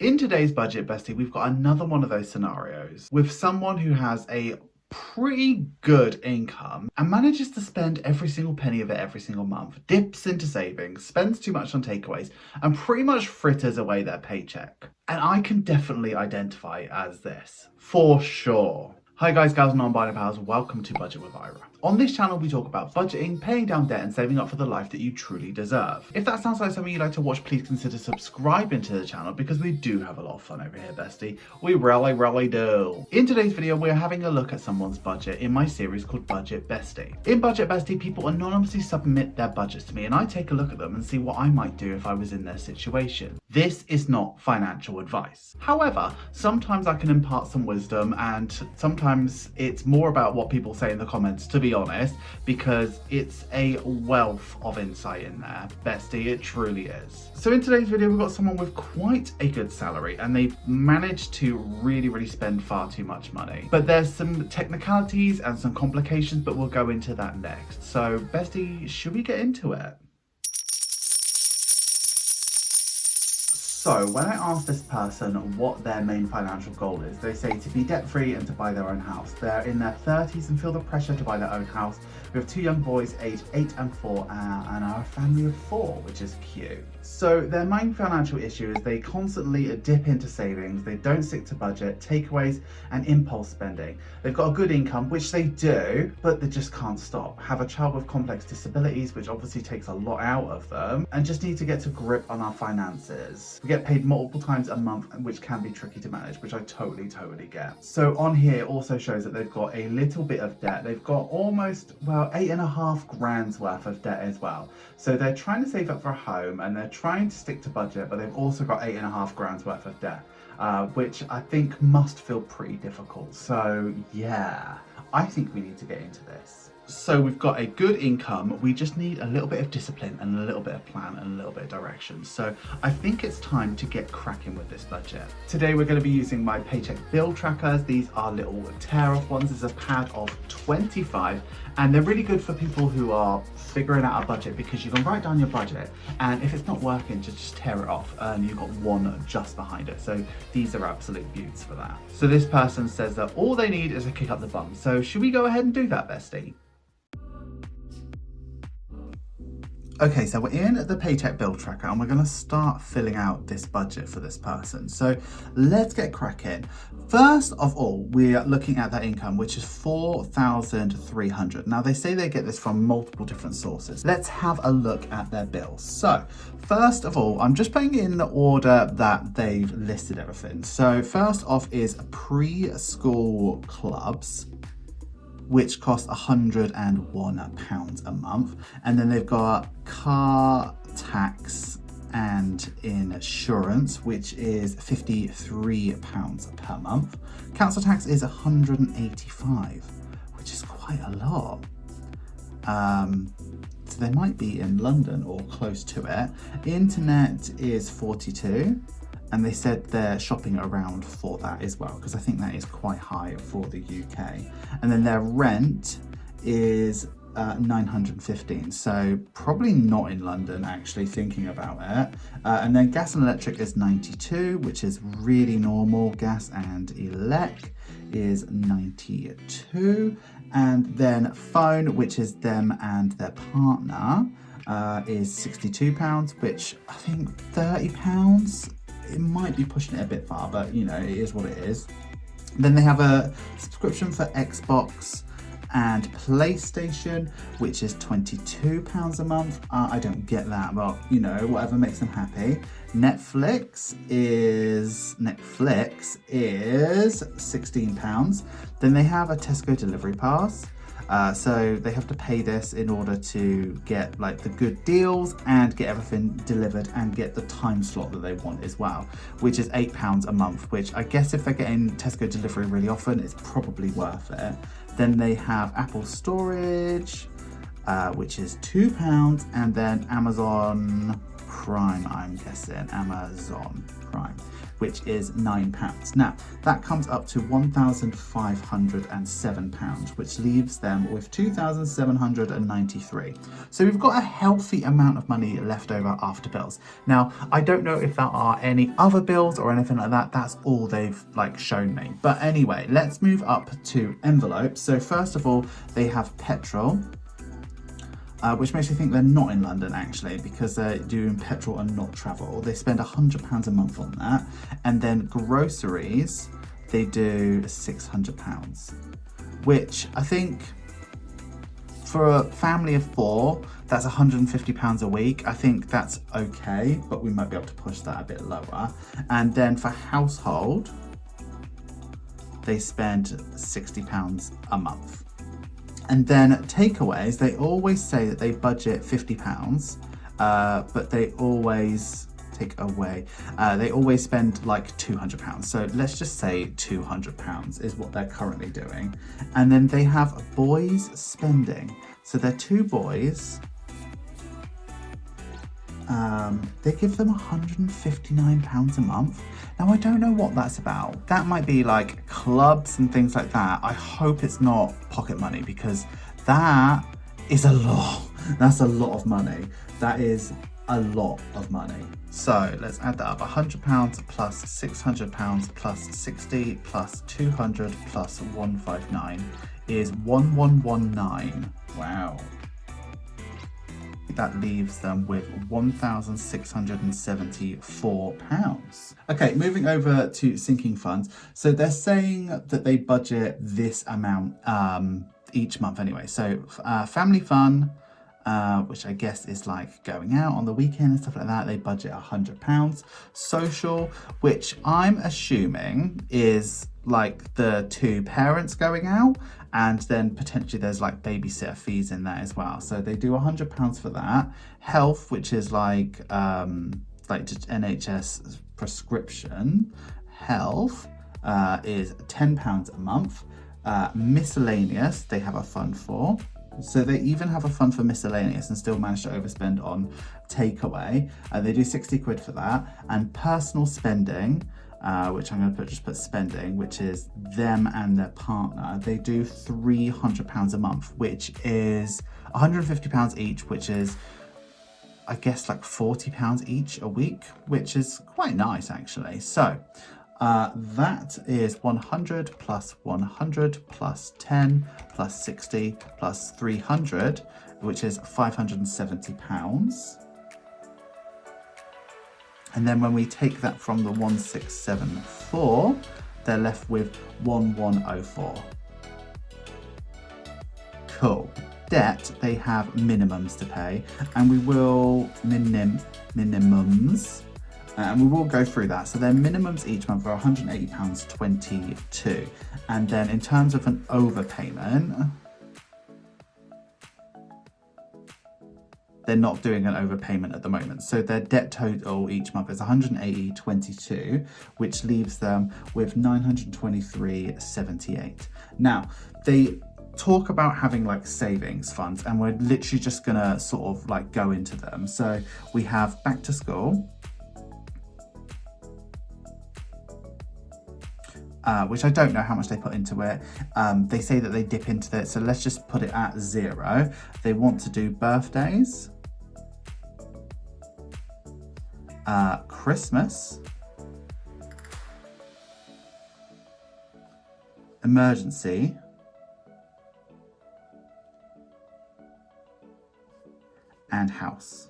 In today's budget bestie, we've got another one of those scenarios with someone who has a pretty good income and manages to spend every single penny of it every single month, dips into savings, spends too much on takeaways, and pretty much fritters away their paycheck. And I can definitely identify as this, for sure. Hi guys, gals and non-binary pals, welcome to Budget with Ira. On this channel we talk about budgeting, paying down debt and saving up for the life that you truly deserve. If that sounds like something you'd like to watch, please consider subscribing to the channel because we do have a lot of fun over here, bestie. We really do. In today's video we're having a look at someone's budget in my series called Budget Bestie. In Budget Bestie, people anonymously submit their budgets to me and I take a look at them and see what I might do if I was in their situation. This is not financial advice. However, sometimes I can impart some wisdom and sometimes it's more about what people say in the comments, to be honest, because it's a wealth of insight in there, bestie, it truly is. So in today's video we've got someone with quite a good salary and they've managed to really spend far too much money. But there's some technicalities and some complications, but we'll go into that next. So bestie, should we get into it? So when I asked this person what their main financial goal is, they say to be debt free and to buy their own house. They're in their 30s and feel the pressure to buy their own house. We have two young boys aged 8 and 4 and are a family of 4, which is cute. So their main financial issue is they constantly dip into savings, they don't stick to budget, takeaways and impulse spending. They've got a good income, which they do, but they just can't stop. Have a child with complex disabilities, which obviously takes a lot out of them, and just need to get to grip on our finances. We get paid multiple times a month, which can be tricky to manage, which I totally get. So on here also shows that they've got a little bit of debt. They've got almost, well, 8.5 grand's worth of debt as well. So they're trying to save up for a home and they're trying to stick to budget, but they've also got 8.5 grand's worth of debt, which I think must feel pretty difficult. So yeah, I think we need to get into this. So we've got a good income, we just need a little bit of discipline and a little bit of plan and a little bit of direction. So I think it's time to get cracking with this budget. Today we're going to be using my paycheck bill trackers. These are little tear off ones. There's a pad of 25 and they're really good for people who are figuring out a budget because you can write down your budget and if it's not working, just tear it off and you've got one just behind it. So these are absolute beauts for that. So this person says that all they need is a kick up the bum. So should we go ahead and do that, bestie? Okay, so we're in the paycheck bill tracker and we're going to start filling out this budget for this person. So let's get cracking. First of all, we are looking at that income, which is 4,300. Now they say they get this from multiple different sources. Let's have a look at their bills. So first of all, I'm just putting it in the order that they've listed everything. So first off is preschool clubs, which cost £101 a month, and then they've got car tax and insurance, which is £53 per month. Council tax is £185, which is quite a lot. So they might be in London or close to it. Internet is 42. And they said they're shopping around for that as well, because I think that is quite high for the UK. And then their rent is 915, so probably not in London actually, thinking about it. And then gas and electric is 92, which is really normal. Gas and elec is 92. And then phone, which is them and their partner, is £62, which I think £30. It might be pushing it a bit far, but you know, it is what it is. Then they have a subscription for Xbox and PlayStation, which is £22 a month. I don't get that, but you know, whatever makes them happy. Netflix is £16. Then they have a Tesco delivery pass. So they have to pay this in order to get like the good deals and get everything delivered and get the time slot that they want as well, which is £8 a month, which I guess if they're getting Tesco delivery really often, it's probably worth it. Then they have Apple storage, which is £2, and then Amazon Prime, I'm guessing, Amazon Prime, which is £9. Now, that comes up to £1,507, which leaves them with £2,793. So we've got a healthy amount of money left over after bills. Now, I don't know if there are any other bills or anything like that. That's all they've like shown me. But anyway, let's move up to envelopes. So first of all, they have petrol, which makes me think they're not in London actually, because they're doing petrol and not travel. They spend £100 a month on that. And then groceries, they do £600, which I think for a family of 4, that's £150 a week. I think that's okay, but we might be able to push that a bit lower. And then for household, they spend £60 a month. And then takeaways, they always say that they budget £50, but they always take away. They always spend like £200. So let's just say £200 is what they're currently doing. And then they have boys spending. So they're 2 boys. They give them £159 a month. Now, I don't know what that's about. That might be like clubs and things like that. I hope it's not pocket money, because that is a lot. That's a lot of money. That is a lot of money. So let's add that up. £100 plus £600 plus 60 plus 200 plus 159 is 1119. Wow. That leaves them with £1,674. Okay, moving over to sinking funds. So they're saying that they budget this amount each month anyway. So family fun, which I guess is like going out on the weekend and stuff like that, they budget £100. Social, which I'm assuming is like the 2 parents going out, and then potentially there's like babysitter fees in there as well. So they do £100 for that. Health, which is like just NHS prescription health, is £10 a month. Miscellaneous, they have a fund for. So they even have a fund for miscellaneous and still manage to overspend on takeaway. They do 60 quid for that. And personal spending, which I'm going to just put spending, which is them and their partner. They do £300 a month, which is £150 each, which is, I guess, like £40 each a week, which is quite nice actually. So that is 100 plus 100 plus 10 plus 60 plus 300, which is £570. And then when we take that from the 1674, they're left with 1104. Cool. Debt, they have minimums to pay, and we will minimums, and we will go through that. So their minimums each month are £180.22. And then in terms of an overpayment, they're not doing an overpayment at the moment. So their debt total each month is £180.22, which leaves them with £923.78. Now, they talk about having like savings funds, and we're literally just gonna sort of like go into them. So we have back to school, which I don't know how much they put into it. They say that they dip into it, so let's just put it at 0. They want to do birthdays, Christmas, emergency, and house.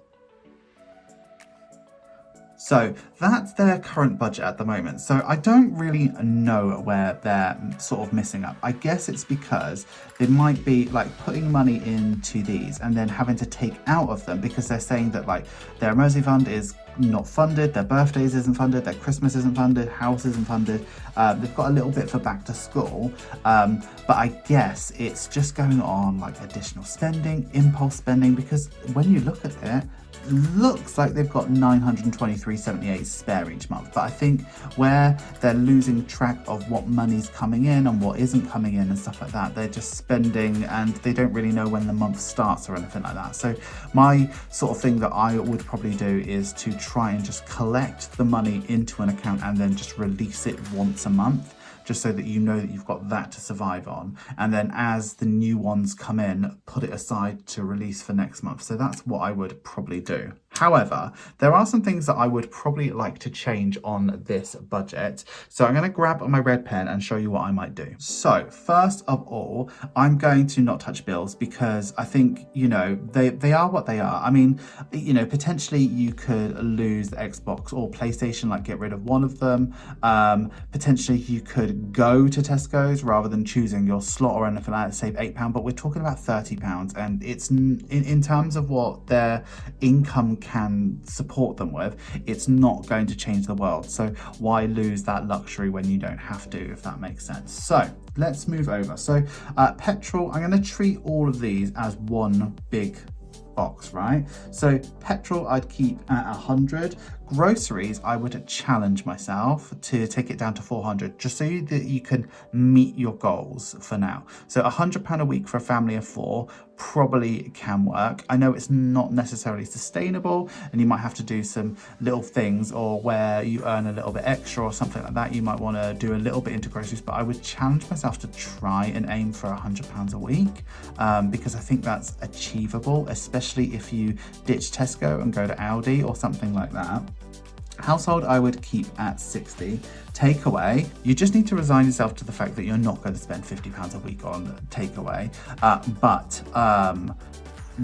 So that's their current budget at the moment. So I don't really know where they're sort of missing up. I guess it's because they might be like putting money into these and then having to take out of them, because they're saying that like their emergency fund is not funded, their birthdays isn't funded, their Christmas isn't funded, house isn't funded. They've got a little bit for back to school, but I guess it's just going on like additional spending, impulse spending, because when you look at it, looks like they've got 923.78 spare each month, but I think where they're losing track of what money's coming in and what isn't coming in and stuff like that, they're just spending and they don't really know when the month starts or anything like that. So my sort of thing that I would probably do is to try and just collect the money into an account and then just release it once a month, just so that you know that you've got that to survive on. And then as the new ones come in, put it aside to release for next month. So that's what I would probably do. However, there are some things that I would probably like to change on this budget. So I'm going to grab my red pen and show you what I might do. So first of all, I'm going to not touch bills because I think, you know, they are what they are. I mean, you know, potentially you could lose the Xbox or PlayStation, like get rid of one of them. Potentially you could go to Tesco's rather than choosing your slot or anything like that, save £8, but we're talking about £30, and it's in terms of what their income can support them with, it's not going to change the world. So why lose that luxury when you don't have to, if that makes sense? So let's move over. So petrol, I'm going to treat all of these as one big box, right? So petrol I'd keep at 100. Groceries, I would challenge myself to take it down to 400, just so that you can meet your goals for now. So £100 a week for a family of 4 probably can work. I know it's not necessarily sustainable and you might have to do some little things, or where you earn a little bit extra or something like that, you might want to do a little bit into groceries, but I would challenge myself to try and aim for £100 a week, because I think that's achievable, especially if you ditch Tesco and go to Aldi or something like that. Household, I would keep at 60. Takeaway, you just need to resign yourself to the fact that you're not going to spend £50 a week on takeaway, but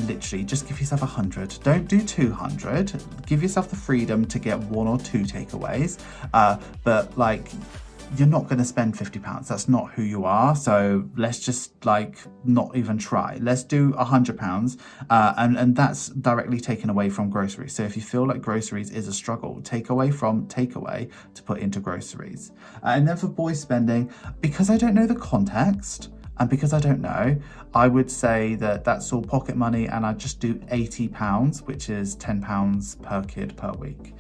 literally just give yourself 100. Don't do 200. Give yourself the freedom to get 1 or 2 takeaways, but like, you're not going to spend £50. That's not who you are. So let's just like not even try. Let's do £100, and that's directly taken away from groceries. So if you feel like groceries is a struggle, take away from takeaway to put into groceries. And then for boy spending, because I don't know the context, and because I don't know, I would say that that's all pocket money, and I'd just do £80, which is £10 per kid per week,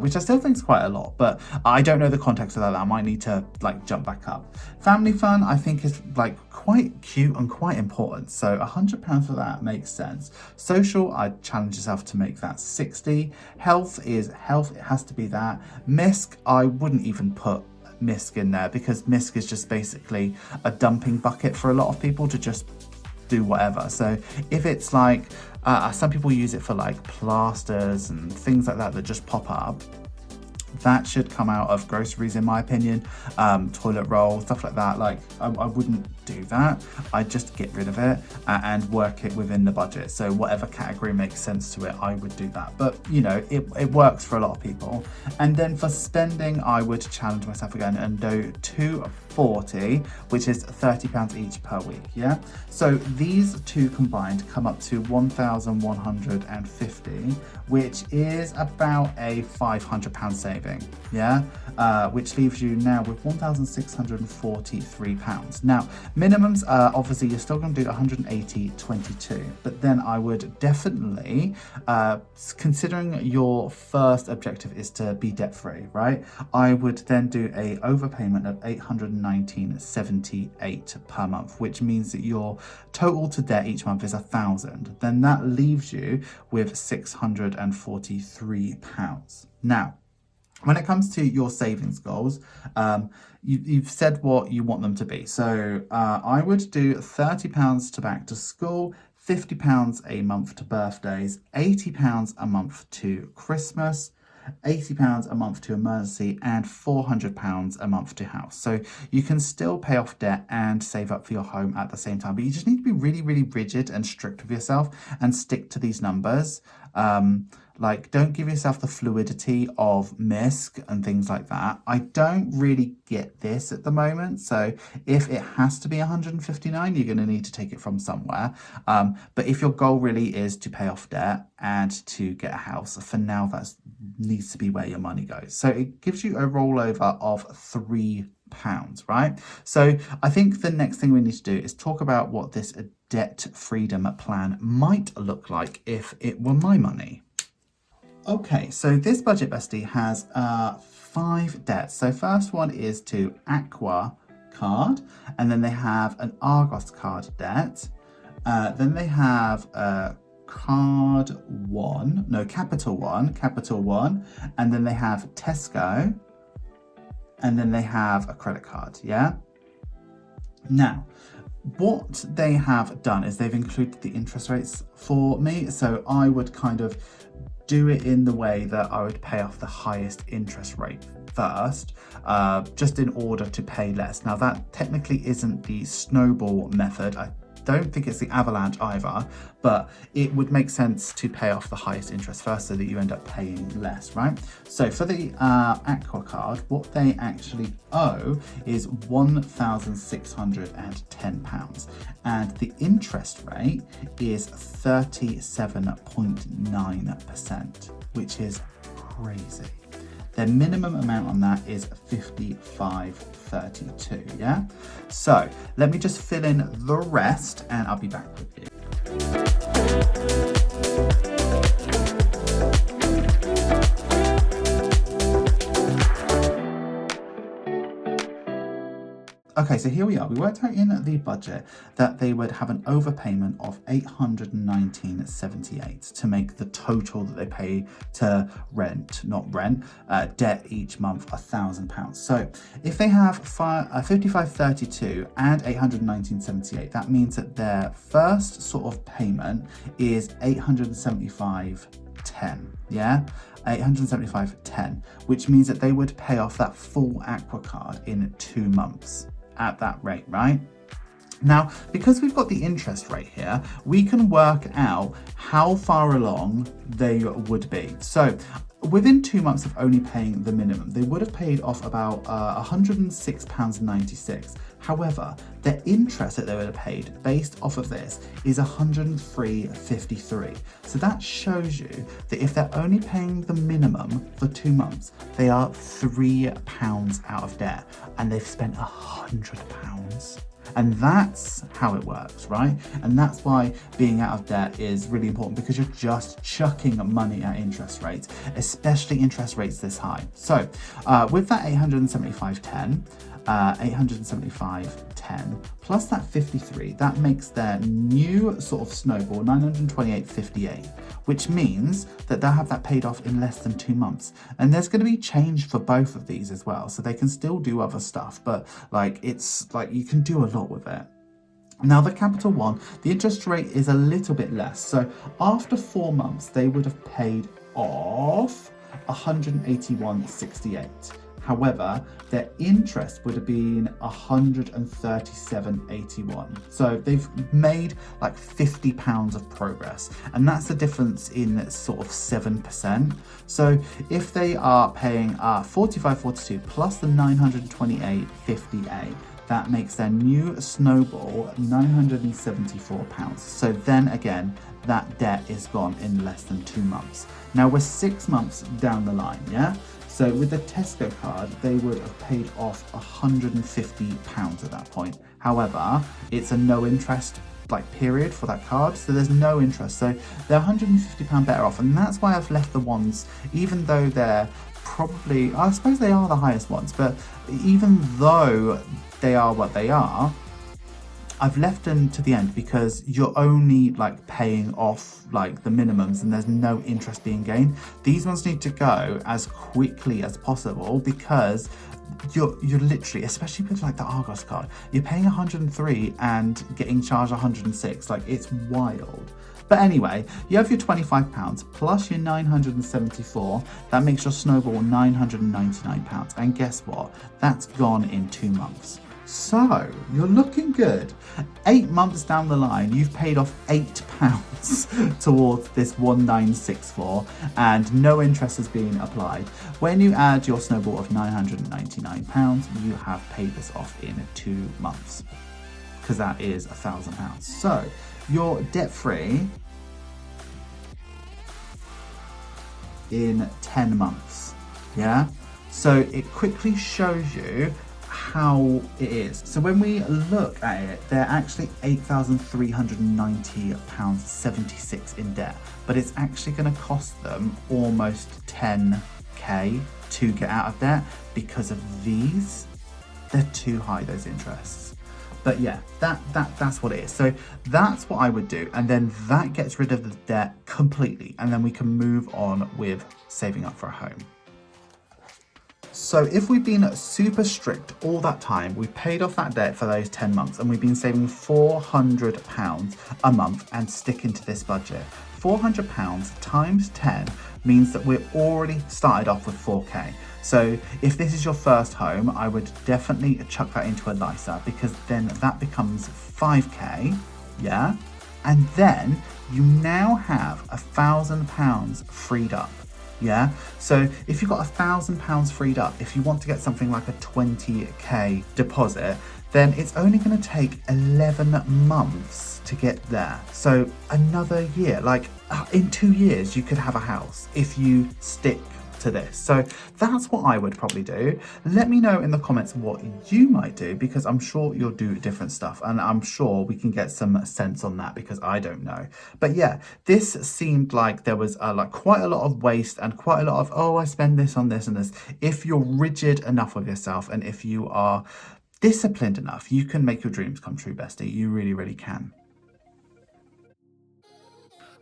which I still think is quite a lot, but I don't know the context of that. I might need to like jump back up. Family fun, I think, is like quite cute and quite important. So £100 for that makes sense. Social, I'd challenge yourself to make that 60. Health is health, it has to be that. Misc, I wouldn't even put misc in there, because misc is just basically a dumping bucket for a lot of people to just do whatever. So if it's like some people use it for like plasters and things like that that just pop up, that should come out of groceries, in my opinion. Toilet roll, stuff like that, like I wouldn't do that. I'd just get rid of it and work it within the budget. So whatever category makes sense to it, I would do that. But you know, it works for a lot of people. And then for spending, I would challenge myself again and do 240, which is £30 each per week. Yeah, so these two combined come up to 1,150, which is about a £500 saving. Yeah, which leaves you now with £1,643. Now minimums, obviously you're still going to do 180.22, but then I would definitely, considering your first objective is to be debt free, right, I would then do a overpayment of 819.78 per month, which means that your total to debt each month is £1,000. Then that leaves you with £643. Now, when it comes to your savings goals, you've said what you want them to be. So I would do £30 to back to school, £50 a month to birthdays, £80 a month to Christmas, £80 a month to emergency, and £400 a month to house. So you can still pay off debt and save up for your home at the same time, but you just need to be really, really rigid and strict with yourself and stick to these numbers. Like, don't give yourself the fluidity of misc and things like that. I don't really get this at the moment. So if it has to be 159, you're going to need to take it from somewhere. But if your goal really is to pay off debt and to get a house, for now, that needs to be where your money goes. So it gives you a rollover of £3, right? So I think the next thing we need to do is talk about what this debt freedom plan might look like if it were my money. Okay, so this budget bestie has 5 debts. So first one is to Aqua card, and then they have an Argos card debt. Then they have card one, no, capital one, and then they have Tesco, and then they have a credit card, yeah? Now, what they have done is they've included the interest rates for me, so I would kind of do it in the way that I would pay off the highest interest rate first, just in order to pay less. Now that technically isn't the Snowball method. I don't think it's the Avalanche either, but it would make sense to pay off the highest interest first so that you end up paying less, right? So for the Aqua card, what they actually owe is £1,610, and the interest rate is 37.9%, which is crazy. Their minimum amount on that is 55.32, yeah? So let me just fill in the rest and I'll be back with you. Okay, so here we are. We worked out in the budget that they would have an overpayment of £819.78 to make the total that they pay to debt each month £1,000. So if they have 55.32 and £819.78, that means that their first sort of payment is £875.10, yeah? £875.10, which means that they would pay off that full Aqua card in 2 months. At that rate, right? Now, because we've got the interest rate here, we can work out how far along they would be. So within 2 months of only paying the minimum, they would have paid off about £106.96. However, their interest that they would have paid based off of this is £103.53. So that shows you that if they're only paying the minimum for 2 months, they are £3 out of debt, and they've spent £100. And that's how it works, right? And that's why being out of debt is really important, because you're just chucking money at interest rates, especially interest rates this high. So with that 875.10 plus that 53, that makes their new sort of Snowball 928.58, which means that they'll have that paid off in less than 2 months. And there's going to be change for both of these as well, so they can still do other stuff, but like it's like you can do a lot with it. Now the capital one, the interest rate is a little bit less, so after 4 months they would have paid off 181.68. However, their interest would have been 137.81. So they've made like £50 of progress, and that's the difference in sort of 7%. So if they are paying 45.42 plus the 928.58, that makes their new Snowball £974. So then again, that debt is gone in less than 2 months. Now we're 6 months down the line, yeah? So with the Tesco card, they would have paid off £150 at that point. However, it's a no interest period for that card, so there's no interest. So they're £150 better off, and that's why I've left the ones, even though they're probably, I suppose they are the highest ones, but even though they are what they are, I've left them to the end because you're only paying off the minimums and there's no interest being gained. These ones need to go as quickly as possible because you're literally, especially with the Argos card, you're paying 103 and getting charged 106. It's wild. But anyway, you have your £25 plus your 974. That makes your Snowball £999. And guess what? That's gone in 2 months. So you're looking good. 8 months down the line, you've paid off £8 towards this 1964, and no interest has been applied. When you add your Snowball of £999, you have paid this off in 2 months, because that is £1,000. So you're debt free in 10 months. Yeah. So it quickly shows you how it is. So when we look at it, they're actually £8,390.76 in debt, but it's actually going to cost them almost 10k to get out of debt because of these. They're too high, those interests. But yeah, that's what it is. So that's what I would do. And then that gets rid of the debt completely. And then we can move on with saving up for a home. So if we've been super strict all that time, we've paid off that debt for those 10 months and we've been saving £400 a month and sticking to this budget. £400 times 10 means that we're already started off with 4k. So if this is your first home, I would definitely chuck that into a LISA because then that becomes 5k, yeah? And then you now have £1,000 freed up. Yeah, so if you've got £1,000 freed up, if you want to get something like a 20k deposit, then it's only going to take 11 months to get there. So another year, like in 2 years, you could have a house if you stick to this. So that's what I would probably do. Let me know in the comments what you might do, because I'm sure you'll do different stuff and I'm sure we can get some sense on that because I don't know. But yeah, this seemed like there was like quite a lot of waste and quite a lot of, oh, I spend this on this and this. If you're rigid enough with yourself and if you are disciplined enough, you can make your dreams come true, bestie. You really, really can.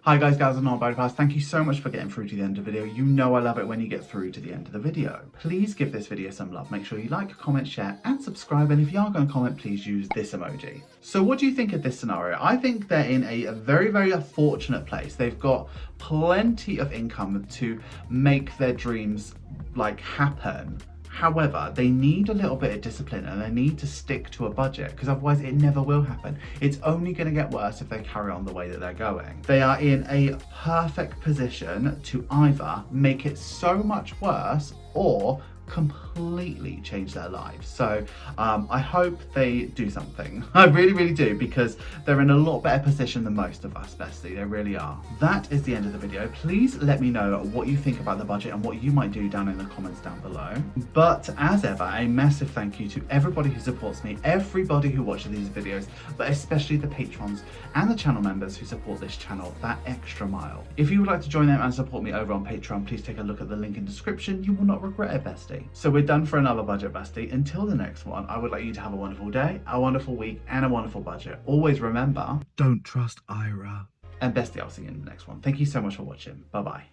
Hi guys, gals and non-body. Thank you so much for getting through to the end of the video. You know I love it when you get through to the end of the video. Please give this video some love. Make sure you like, comment, share and subscribe. And if you are going to comment, please use this emoji. So what do you think of this scenario? I think they're in a very, very fortunate place. They've got plenty of income to make their dreams like happen. However, they need a little bit of discipline and they need to stick to a budget because otherwise it never will happen. It's only going to get worse if they carry on the way that they're going. They are in a perfect position to either make it so much worse or completely change their lives. So I hope they do something. I really, really do, because they're in a lot better position than most of us, bestie. They really are. That is the end of the video. Please let me know what you think about the budget and what you might do down in the comments down below. But as ever, a massive thank you to everybody who supports me, everybody who watches these videos, but especially the patrons and the channel members who support this channel that extra mile. If you would like to join them and support me over on Patreon, please take a look at the link in the description. You will not regret it, bestie. So we're done for another budget, bestie. Until the next one, I would like you to have a wonderful day, a wonderful week, and a wonderful budget. Always remember, don't trust Ira. And bestie, I'll see you in the next one. Thank you so much for watching. Bye-bye.